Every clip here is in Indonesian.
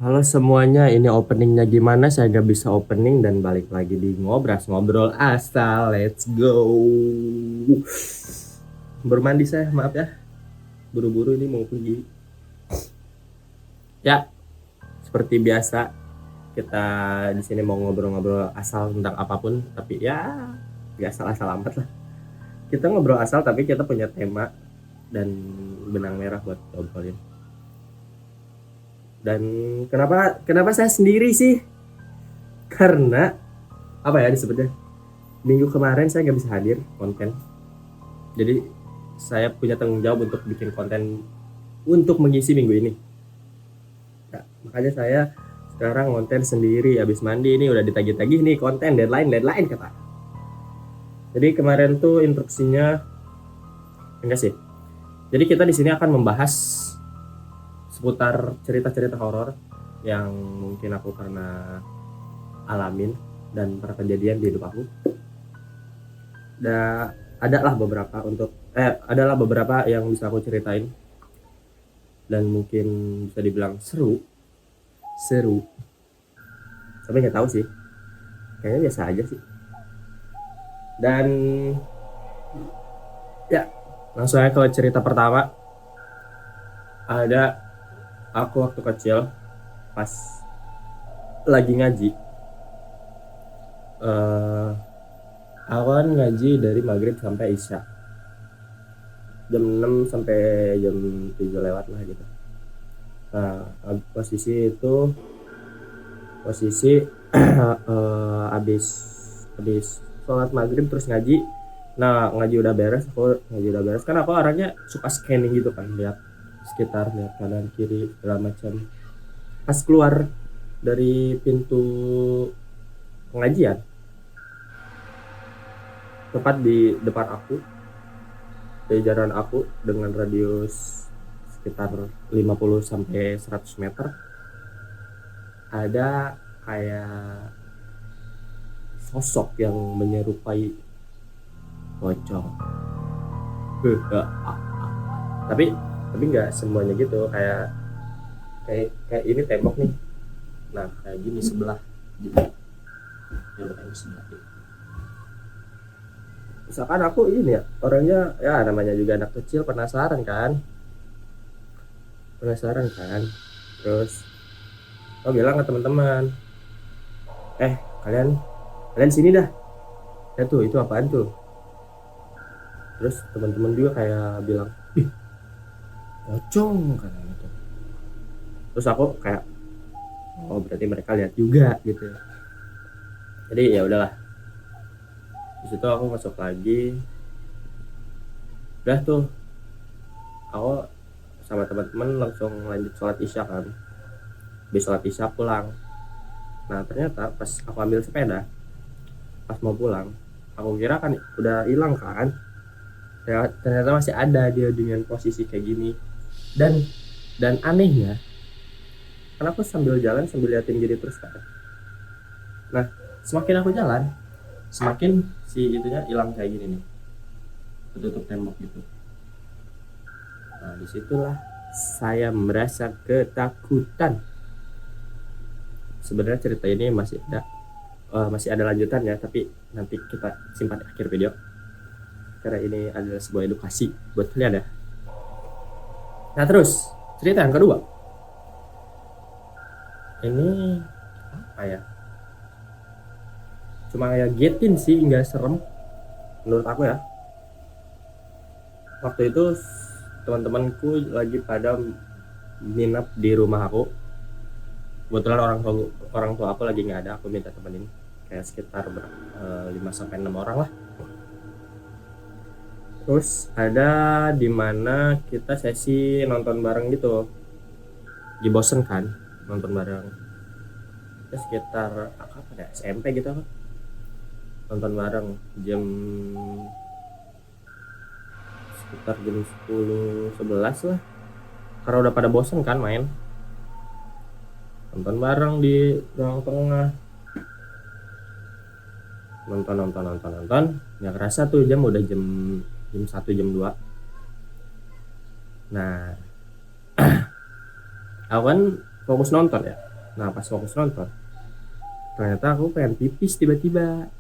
Halo semuanya, ini openingnya gimana? Saya gak bisa opening dan balik lagi di Ngobras Ngobrol Asal. Let's go. Baru mandi saya, maaf ya. Buru-buru ini mau pergi. Ya, seperti biasa kita di sini mau ngobrol-ngobrol asal tentang apapun, tapi ya gak asal-asal amat lah. Kita ngobrol asal tapi kita punya tema dan benang merah buat ngobrolin. Dan kenapa saya sendiri sih? Karena apa ya disebutnya? Minggu kemarin saya nggak bisa hadir konten, jadi saya punya tanggung jawab untuk bikin konten untuk mengisi minggu ini. Nah, makanya saya sekarang konten sendiri, habis mandi ini udah ditagih-tagih nih konten, deadline kata. Jadi kemarin tuh instruksinya enggak sih, jadi kita di sini akan membahas seputar cerita-cerita horor yang mungkin aku pernah alamin dan pernah kejadian di hidup aku. Dan adalah beberapa yang bisa aku ceritain dan mungkin bisa dibilang seru tapi nggak tahu sih, kayaknya biasa aja sih. Dan ya, langsung aja ke cerita pertama. Ada aku waktu kecil pas lagi ngaji, eh aku kan ngaji dari maghrib sampai isya, jam 6 sampai jam 7 lewat lah gitu. Nah, posisi habis habis sholat maghrib terus ngaji. Nah, ngaji udah beres kan, aku orangnya suka scanning gitu kan, lihat sekitar, lihat kanan kiri segala macam. Pas keluar dari pintu pengajian, tepat di depan aku, di jalan aku dengan radius sekitar 50 sampai 100 meter, ada kayak sosok yang menyerupai pocong. tapi tapi nggak semuanya gitu, kayak kayak kayak ini tembok nih, nah kayak gini sebelah gitu ya, bukan sebelah gitu. Misalkan aku ini ya orangnya, ya namanya juga anak kecil, penasaran kan, terus aku bilang ke teman-teman, kalian kalian sini dah, ya tuh itu apaan tuh. Terus teman-teman juga kayak bilang, ih pocong kan gitu. Terus aku kayak, oh berarti mereka lihat juga gitu. Jadi ya udahlah, di situ aku masuk lagi. Udah tuh, aku sama teman-teman langsung lanjut sholat isya kan. Habis sholat isya pulang. Nah ternyata pas aku ambil sepeda, pas mau pulang, aku kira kan udah hilang kan. Ternyata masih ada dia dengan posisi kayak gini. Dan anehnya, kenapa sambil jalan sambil liatin diri terus kan. Nah, semakin aku jalan, semakin si itunya hilang kayak gini nih, ketutup tembok gitu. Nah, disitulah saya merasa ketakutan. Sebenarnya cerita ini masih ada lanjutannya, tapi nanti kita simpan di akhir video karena ini adalah sebuah edukasi buat kalian ya. Nah terus cerita yang kedua, ini apa ya, cuma ngagetin sih, nggak serem menurut aku ya. Waktu itu teman-temanku lagi pada nginep di rumah aku. Kebetulan orang tua aku lagi nggak ada, aku minta temenin, kayak sekitar 5 sampai 6 orang lah. Terus ada di mana kita sesi nonton bareng gitu, dibosen kan nonton bareng. Kita sekitar apa ya, SMP gitu kan, nonton bareng sekitar jam 10 11 lah, karena udah pada bosen kan main. Nonton bareng di ruang tengah, nonton nggak kerasa tuh udah jam 1 jam 2. Nah aku kan fokus nonton ya, Nah pas fokus nonton, ternyata aku pengen pipis tiba-tiba.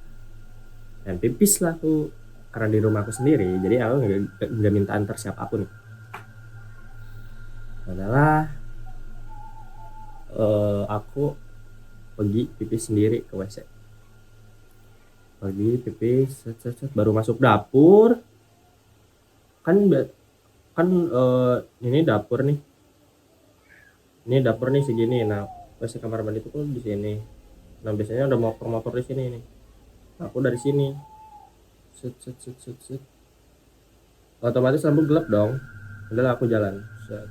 Pengen pipis lah aku, karena di rumah aku sendiri, jadi aku nggak minta antar siapapun. Adalah aku pergi pipis sendiri ke WC. Pergi pipis, baru masuk dapur, kan kan ini dapur nih. Ini dapur nih segini. Nah, WC kamar mandi itu tuh di sini. Nah, biasanya ada motor-motor di sini nih. Nah, aku dari sini. Set set set set set. Otomatis lampu gelap dong. Udah aku jalan. Set.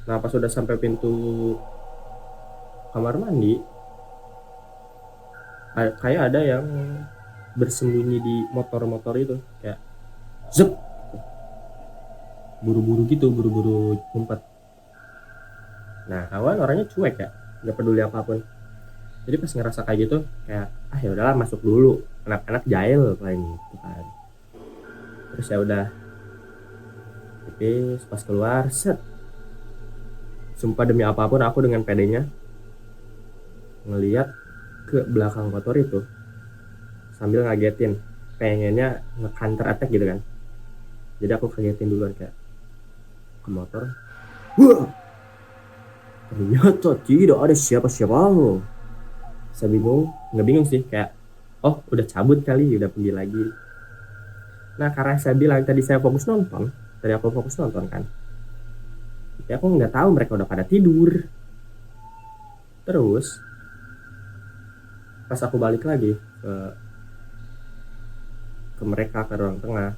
Nah, pas sudah sampai pintu kamar mandi, kayak ada yang bersembunyi di motor-motor itu, kayak zep, buru-buru gitu, buru-buru ngumpet. Nah, awal orangnya cuek ya, nggak peduli apapun. Jadi pas ngerasa kayak gitu, kayak ya udahlah masuk dulu, anak-anak jahil paling gitu kan. Terus ya udah, pipis, pas keluar, set, sumpah demi apapun aku dengan pedenya ngeliat ke belakang motor itu sambil ngagetin, pengennya nge-counter attack gitu kan. Jadi aku kagetin duluan, kayak ke motor, wah, ternyata tidak ada siapa-siapa. Saya bingung, nggak bingung sih, kayak oh udah cabut kali, udah pergi lagi. Nah karena saya bilang tadi saya fokus nonton, tadi aku fokus nonton kan, ya aku nggak tahu mereka udah pada tidur. Terus pas aku balik lagi ke mereka, ke ruang tengah,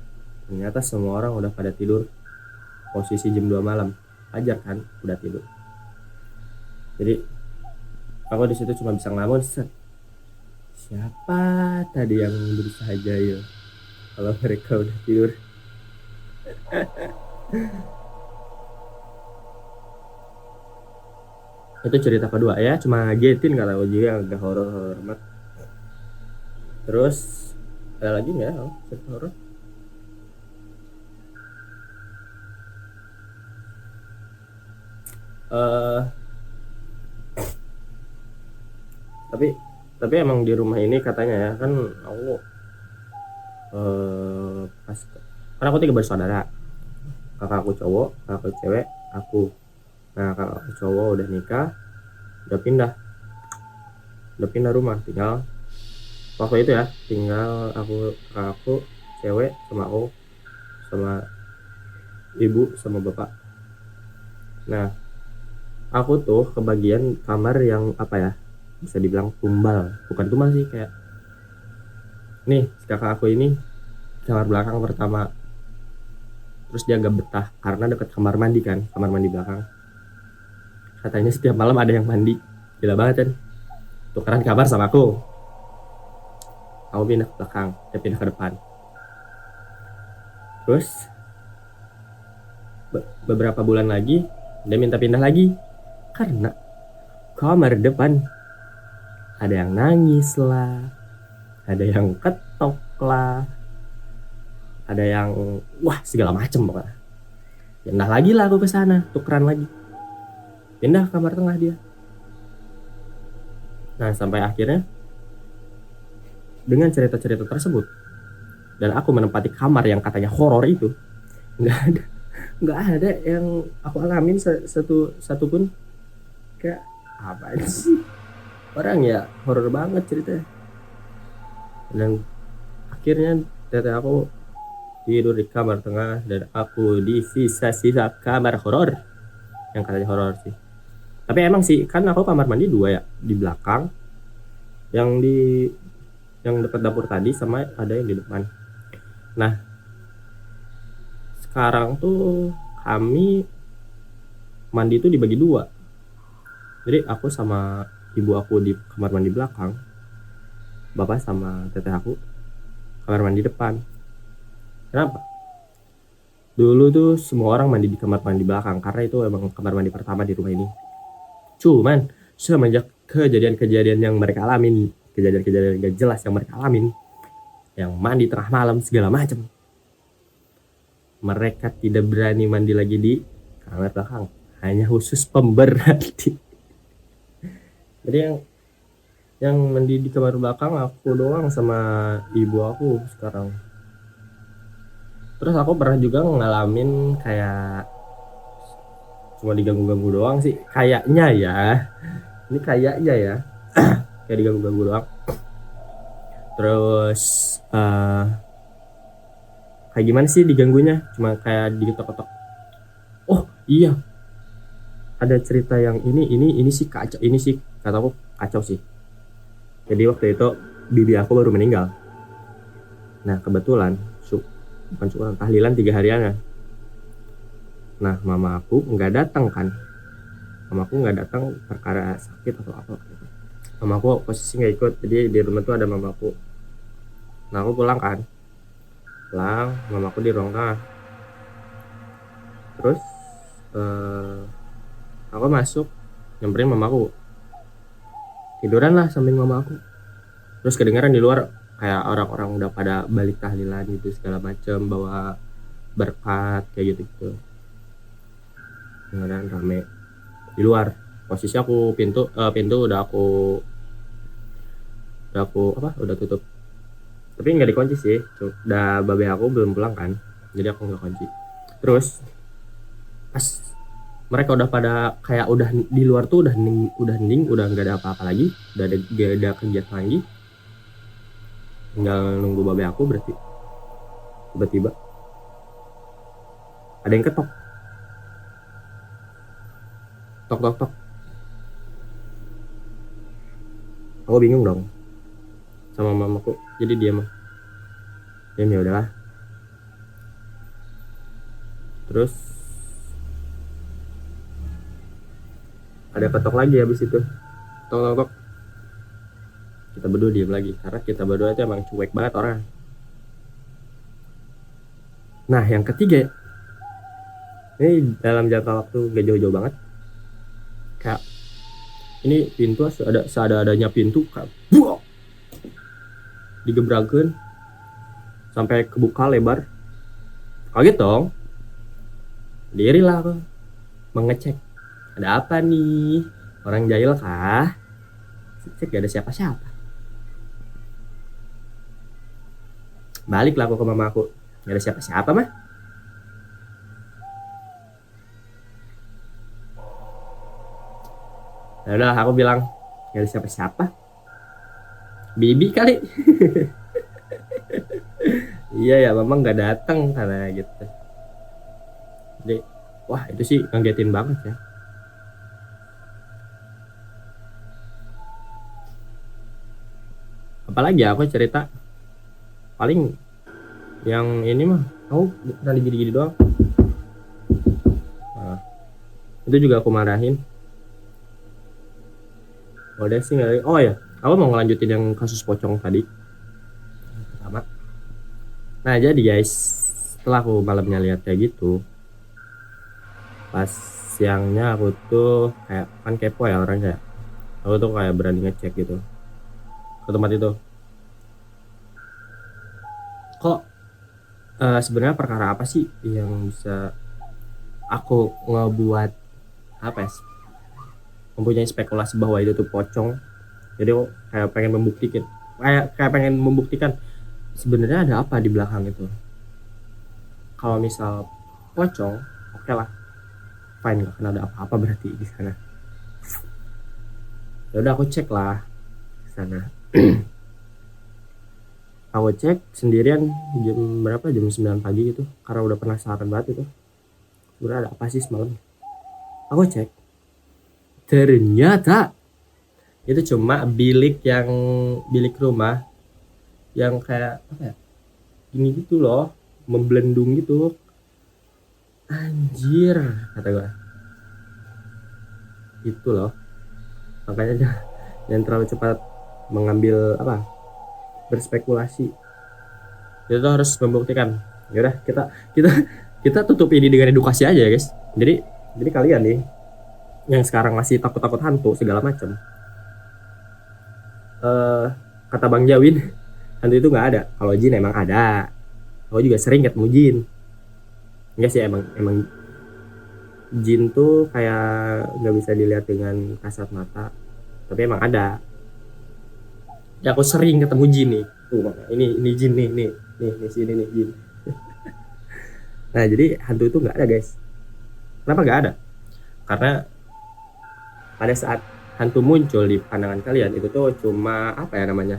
ternyata semua orang udah pada tidur. Posisi jam 2 malam, ajar kan udah tidur. Jadi aku di situ cuma bisa ngelamun, siapa tadi yang berusaha jahil kalau mereka udah tidur. Itu cerita kedua ya, cuma ngagetin kata aku juga, agak horor amat. Terus ada lagi nggak cerita horor? Uh, tapi emang di rumah ini katanya ya kan, aku pas kan aku 3 bersaudara, kakak aku cowok, kakak aku cewek, aku. Nah kakak aku cowok udah nikah, udah pindah rumah, tinggal waktu itu ya tinggal kakak aku cewek sama aku, sama ibu sama bapak. Nah aku tuh kebagian kamar yang apa ya, bisa dibilang tumbal, bukan tumbal sih, kayak nih kakak aku ini kamar belakang pertama. Terus dia agak betah karena deket kamar mandi kan, kamar mandi belakang. Katanya setiap malam ada yang mandi, gila banget kan. Tukeran kamar sama aku pindah ke belakang, dia pindah ke depan. Terus beberapa bulan lagi dia minta pindah lagi karena kamar depan ada yang nangis lah, ada yang ketok lah, ada yang wah segala macem pokoknya. Pindah lagi lah aku ke sana, tukeran lagi, pindah ke kamar tengah dia. Nah sampai akhirnya dengan cerita-cerita tersebut dan aku menempati kamar yang katanya horor itu, nggak ada yang aku alamin satu pun. Kayak apa sih orang ya, horor banget ceritanya. Dan akhirnya teteh aku tidur di kamar tengah dan aku di sisa-sisa kamar horor yang katanya horor sih. Tapi emang sih kan aku kamar mandi 2 ya, di belakang yang dekat dapur tadi, sama ada yang di depan. Nah sekarang tuh kami mandi tuh dibagi 2. Jadi aku sama ibu aku di kamar mandi belakang, bapak sama teteh aku kamar mandi depan. Kenapa? Dulu tuh semua orang mandi di kamar mandi belakang karena itu emang kamar mandi pertama di rumah ini. Cuman semenjak kejadian-kejadian yang mereka alamin, kejadian-kejadian gak jelas yang mereka alamin, yang mandi tengah malam segala macam, mereka tidak berani mandi lagi di kamar belakang, hanya khusus pemberhenti. Jadi yang mandi di kamar belakang aku doang sama ibu aku sekarang. Terus aku pernah juga ngalamin kayak cuma diganggu-ganggu doang sih kayaknya ya, ini kayaknya ya kayak diganggu-ganggu doang. Terus kayak gimana sih diganggunya, cuma kayak diketok-ketok. Oh iya, ada cerita yang ini sih kacau, ini sih kataku kacau sih. Jadi waktu itu bibi aku baru meninggal. Nah kebetulan bukan syukuran, tahlilan 3 harian ya. Nah mama aku nggak datang kan, mama aku nggak datang perkara sakit atau apa gitu. Mama aku posisi nggak ikut, jadi di rumah tuh ada mama aku. Nah aku pulang kan, mama aku di ruang tengah. Terus aku masuk nyamperin mama aku, tiduran lah samping mama aku. Terus kedengaran di luar kayak orang-orang udah pada balik tahlilan gitu segala macam, bawa berkat kayak gitu. Kedengaran rame di luar. Posisi aku pintu udah udah tutup. Tapi nggak dikunci sih. Udah babe aku belum pulang kan, jadi aku nggak kunci. Terus pas mereka udah pada kayak udah di luar tuh udah hening, udah nggak ada apa-apa lagi, udah gak ada kegiatan lagi, tinggal nunggu babe aku. Berarti tiba-tiba ada yang ketok, tok tok tok. Aku bingung dong sama mamaku, jadi diam ya udahlah. Terus ada ketok lagi, habis itu tok tok tok. Kita berdua diam lagi karena kita berdua itu emang cuek banget orang. Nah yang ketiga, ini dalam jangka waktu gak jauh-jauh banget, kayak ini pintu seadanya pintu kayak buak, digebrakin sampai kebuka lebar. Kaget dong, diri lah aku mengecek ada apa nih, orang jahil kah? Cek gak ada siapa-siapa. Balik lah aku ke mama aku, gak ada siapa-siapa mah. Ya udah aku bilang gak ada siapa-siapa, bibi kali. Iya ya, mama nggak datang karena gitu. Jadi wah itu sih ngagetin banget ya. Apalagi aku cerita paling yang ini mah aku pernah digini-gini doang. Nah, itu juga aku marahin. Udah sih nggak. Oh ya, aku mau ngelanjutin yang kasus pocong tadi pertama. Nah jadi guys, setelah aku malamnya lihat kayak gitu, pas siangnya aku tuh kayak kan kepo ya orangnya, aku tuh kayak berani ngecek gitu ke tempat itu. Kok sebenarnya perkara apa sih yang bisa aku ngebuat apa ya, mempunyai spekulasi bahwa itu tuh pocong. Jadi aku kayak pengen membuktikan sebenarnya ada apa di belakang itu. Kalau misal pocong, oke lah, fine, nggak akan ada apa-apa berarti di sana. Ya udah aku cek lah ke sana. Aku cek sendirian jam berapa, jam 9 pagi gitu, karena udah penasaran banget itu sebenarnya ada apa sih semalam. Aku cek, ternyata itu cuma bilik rumah yang kayak apa ya, gini gitu loh, membelendung gitu. Anjir kata gue, itu loh, makanya jangan terlalu cepat mengambil berspekulasi. Kita tuh harus membuktikan. Yaudah kita tutup ini dengan edukasi aja ya guys. Jadi kalian nih yang sekarang masih takut hantu segala macam, kata Bang Jawin, hantu itu nggak ada. Kalau jin emang ada. Aku juga sering ketemu jin. Enggak sih, emang jin tuh kayak nggak bisa dilihat dengan kasat mata. tapi emang ada. Ya aku sering ketemu jin nih. Tuh, ini jin nih sini nih jin. Nah, jadi hantu itu nggak ada, guys. Kenapa nggak ada? Karena pada saat hantu muncul di pandangan kalian itu tuh cuma apa ya namanya?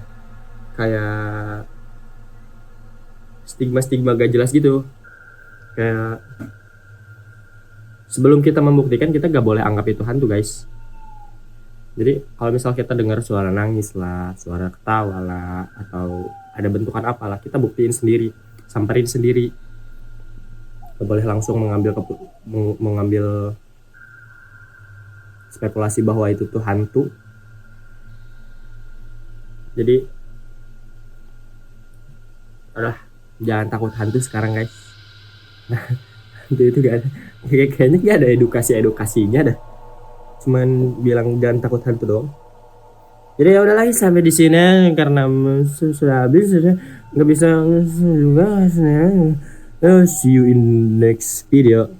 Kayak stigma-stigma gak jelas gitu. Kayak sebelum kita membuktikan, kita gak boleh anggap itu hantu, guys. Jadi kalau misal kita dengar suara nangis lah, suara ketawa lah, atau ada bentukan apalah, kita buktiin sendiri, samperin sendiri. Gak boleh langsung mengambil spekulasi bahwa itu tuh hantu. Jadi jangan takut hantu sekarang, guys. Hantu itu gak ada, kayaknya gak ada edukasinya dah. Cuman bilang jangan takut hantu doang. Jadi ya udahlah, sampai di sini karena sudah habis, sudah nggak bisa juga. See you in next video.